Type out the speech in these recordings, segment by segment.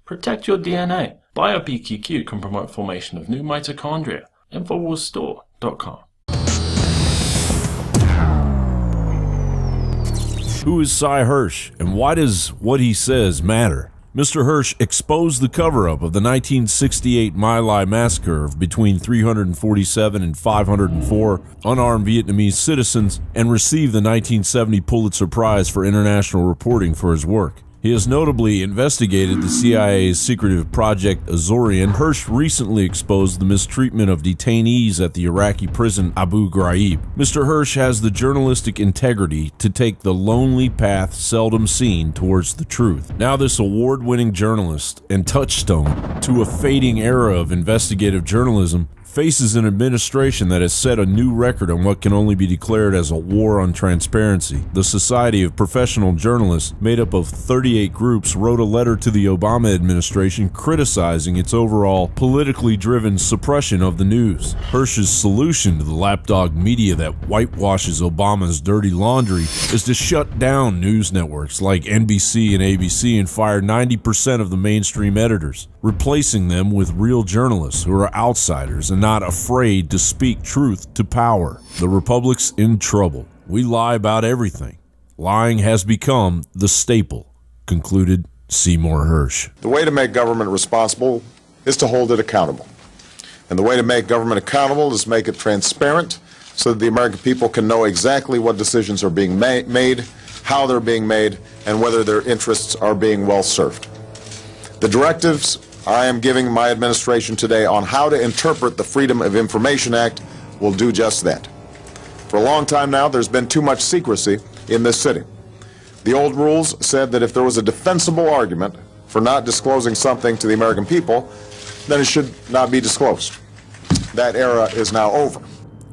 Protect your DNA. BioPQQ can promote formation of new mitochondria. Infowarsstore.com. Who is Seymour Hersh, and why does what he says matter? Mr. Hersh exposed the cover-up of the 1968 My Lai massacre of between 347 and 504 unarmed Vietnamese citizens and received the 1970 Pulitzer Prize for international reporting for his work. He has notably investigated the CIA's secretive Project Azorian. Hersh recently exposed the mistreatment of detainees at the Iraqi prison Abu Grahib. Mr. Hersh has the journalistic integrity to take the lonely path seldom seen towards the truth. Now this award-winning journalist and touchstone to a fading era of investigative journalism faces an administration that has set a new record on what can only be declared as a war on transparency. The Society of Professional Journalists, made up of 38 groups, wrote a letter to the Obama administration criticizing its overall politically driven suppression of the news. Hersh's solution to the lapdog media that whitewashes Obama's dirty laundry is to shut down news networks like NBC and ABC and fire 90% of the mainstream editors, replacing them with real journalists who are outsiders and not afraid to speak truth to power. The Republic's in trouble. We lie about everything. Lying has become the staple, concluded Seymour Hersh. The way to make government responsible is to hold it accountable. And the way to make government accountable is make it transparent so that the American people can know exactly what decisions are being made, how they're being made, and whether their interests are being well served. The directives I am giving my administration today on how to interpret the Freedom of Information Act will do just that. For a long time now, there's been too much secrecy in this city. The old rules said that if there was a defensible argument for not disclosing something to the American people, then it should not be disclosed. That era is now over.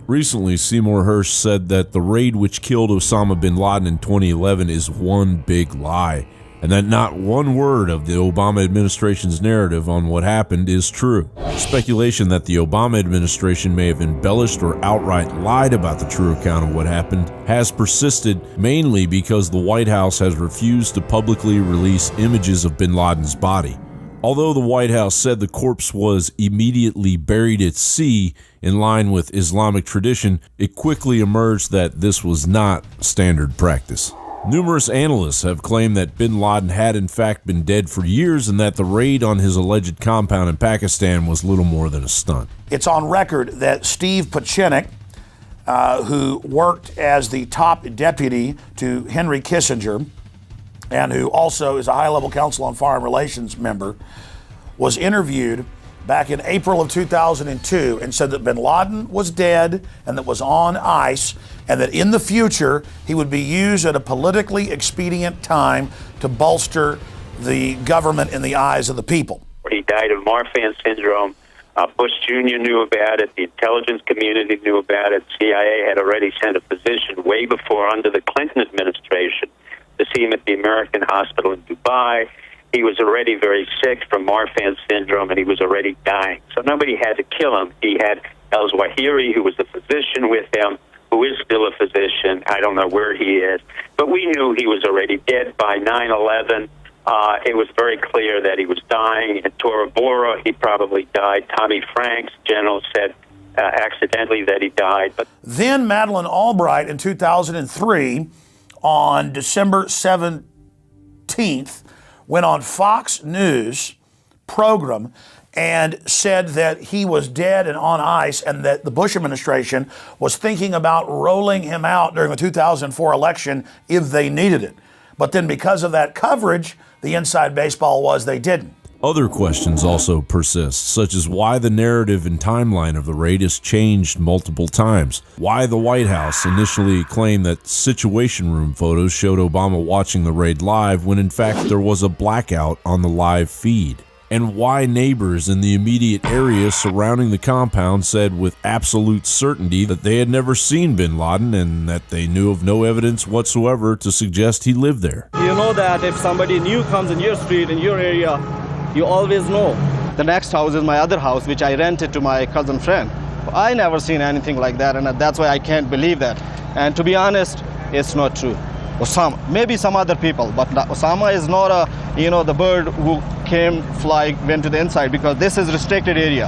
Recently, Seymour Hersh said that the raid which killed Osama Bin Laden in 2011 is one big lie, and that not one word of the Obama administration's narrative on what happened is true. Speculation that the Obama administration may have embellished or outright lied about the true account of what happened has persisted, mainly because the White House has refused to publicly release images of Bin Laden's body. Although the White House said the corpse was immediately buried at sea in line with Islamic tradition, it quickly emerged that this was not standard practice. Numerous analysts have claimed that Bin Laden had in fact been dead for years and that the raid on his alleged compound in Pakistan was little more than a stunt. It's on record that Steve Pachinik, who worked as the top deputy to Henry Kissinger and who also is a high-level Council on Foreign Relations member, was interviewed back in April of 2002 and said that Bin Laden was dead and that was on ice, and that in the future he would be used at a politically expedient time to bolster the government in the eyes of the people. He died of Marfan syndrome. Bush Jr. knew about it. The intelligence community knew about it. CIA had already sent a physician way before, under the Clinton administration, to see him at the American hospital in Dubai. He was already very sick from Marfan syndrome, and he was already dying. So nobody had to kill him. He had El-Zawahiri, who was a physician with him, who is still a physician. I don't know where he is. But we knew he was already dead by 9/11. It was very clear that he was dying. In Tora Bora, he probably died. Tommy Franks, general, said accidentally that he died. But then Madeleine Albright in 2003, on December 17th, went on Fox News program and said that he was dead and on ice, and that the Bush administration was thinking about rolling him out during the 2004 election if they needed it. But then because of that coverage, the inside baseball was they didn't. Other questions also persist, such as why the narrative and timeline of the raid has changed multiple times, why the White House initially claimed that Situation Room photos showed Obama watching the raid live when in fact there was a blackout on the live feed, and why neighbors in the immediate area surrounding the compound said with absolute certainty that they had never seen Bin Laden and that they knew of no evidence whatsoever to suggest he lived there. You know that if somebody new comes in your street, in your area, you always know. The next house is my other house, which I rented to my cousin friend. I never seen anything like that, and that's why I can't believe that. And to be honest, it's not true. Osama, maybe some other people, but Osama is not a, the bird who came, went to the inside, because this is restricted area.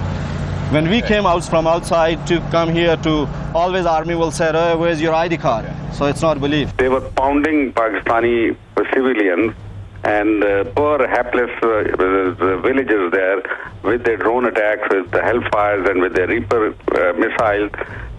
When we came out from outside to come here to, always army will say, oh, where's your ID card? So it's not believed. They were pounding Pakistani civilians and poor hapless villagers there with their drone attacks, with the Hellfires and with their Reaper missiles.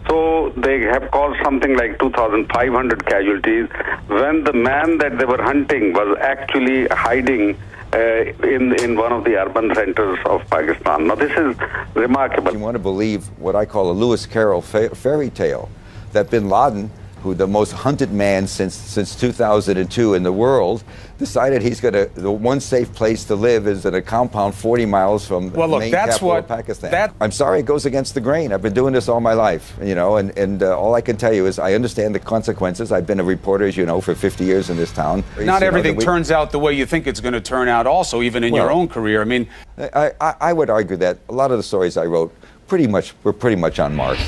So they have caused something like 2,500 casualties when the man that they were hunting was actually hiding in one of the urban centers of Pakistan. Now this is remarkable. You want to believe what I call a Lewis Carroll fairy tale, that Bin Laden, who the most hunted man since 2002 in the world, decided he's going to, the one safe place to live is in a compound 40 miles from the main capital of Pakistan. I'm sorry, it goes against the grain. I've been doing this all my life, and all I can tell you is I understand the consequences. I've been a reporter, as you know, for 50 years in this town. Not everything turns out the way you think it's going to turn out also, even in your own career. I mean, I would argue that a lot of the stories I wrote were pretty much on mark.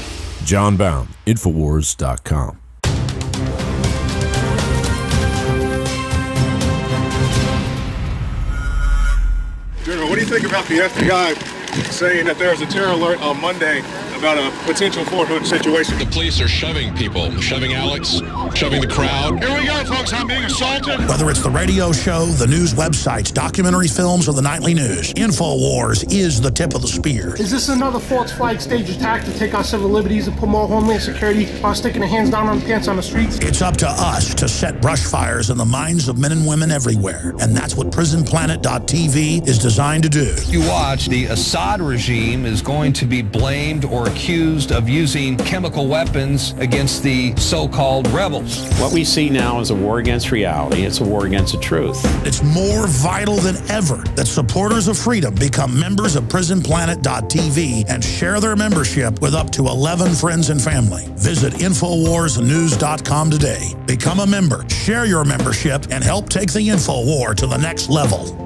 John Bound, Infowars.com. General, what do you think about the FBI saying that there was a terror alert on Monday about a potential Fort Hood situation? The police are shoving people, shoving Alex, shoving the crowd. Here we go, folks. I'm being assaulted. Whether it's the radio show, the news websites, documentary films, or the nightly news, Infowars is the tip of the spear. Is this another false flag stage attack to take our civil liberties and put more homeland security while sticking their hands down on the pants on the streets? It's up to us to set brush fires in the minds of men and women everywhere. And that's what PrisonPlanet.tv is designed to do. You watch, the Assad regime is going to be blamed or accused of using chemical weapons against the so-called rebels. What we see now is a war against reality. It's a war against the truth. It's more vital than ever that supporters of freedom become members of PrisonPlanet.tv and share their membership with up to 11 friends and family. Visit InfoWarsNews.com today. Become a member, share your membership, and help take the InfoWar to the next level.